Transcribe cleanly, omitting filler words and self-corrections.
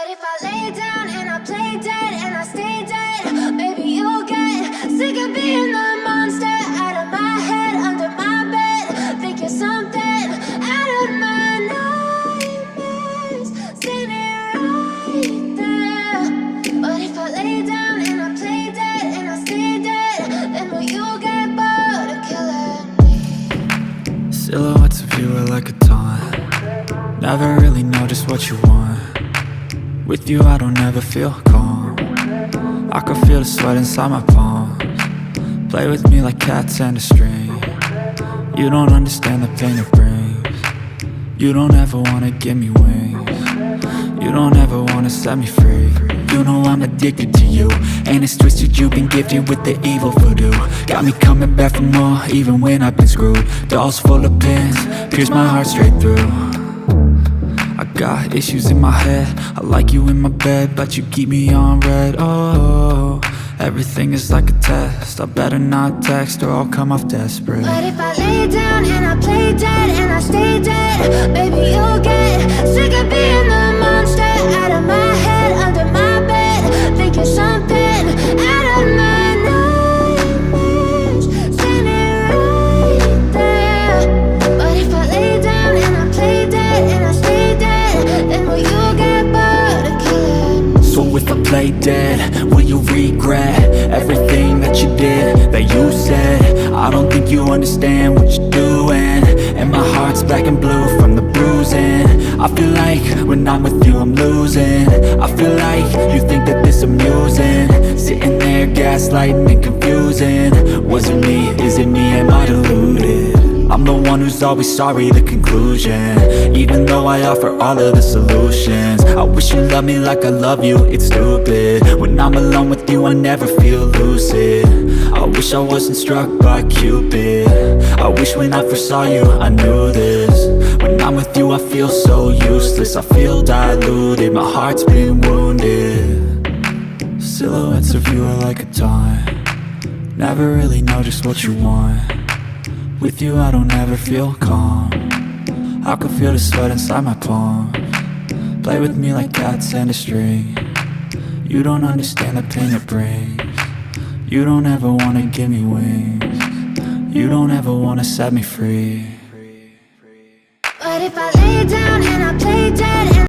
But if I lay down and I play dead and I stay dead, maybe you'll get sick of being the monster out of my head, under my bed. Think you're something out of my nightmares, standing right there. But if I lay down and I play dead and I stay dead, then will you get bored of killing me? Silhouettes of you are like a taunt. Never really know just what you want. With you I don't ever feel calm. I can feel the sweat inside my palms. Play with me like cats and a string. You don't understand the pain it brings. You don't ever wanna give me wings. You don't ever wanna set me free. You know I'm addicted to you, and it's twisted, you've been gifted with the evil voodoo. Got me coming back for more, even when I've been screwed. Dolls full of pins, pierce my heart straight through. I got issues in my head, I like you in my bed, but you keep me on red. Oh, everything is like a test, I better not text or I'll come off desperate. But if I lay down and I play dead and I stay dead, maybe you'll get sick of being the monster out of my head, under my bed. Think you're something out of my nightmares, standing right there. But if I lay down and I play dead and I stay dead, then will you get bored of killing me? So if I play dead, will you regret everything that you did, that you said? I don't think you understand what you're doing, and my heart's black and blue from the bruising. I feel like when I'm with you I'm losing. I feel like you think that this amusing, sitting there gaslighting and confusing. Was it me? Is it me? Am I deluded? I'm the one who's always sorry, the conclusion, even though I offer all of the solutions. I wish you loved me like I love you, it's stupid. When I'm alone with you I never feel lucid. I wish I wasn't struck by Cupid. I wish when I first saw you I knew this. When I'm with you I feel so useless, I feel diluted, my heart's been wounded. Silhouettes of you are like a taunt. Never really know just what you want. With you I don't ever feel calm. I can feel the sweat inside my palms. Play with me like cats and a string. You don't understand the pain it brings. You don't ever wanna give me wings. You don't ever wanna set me free. But if I lay down and I play dead and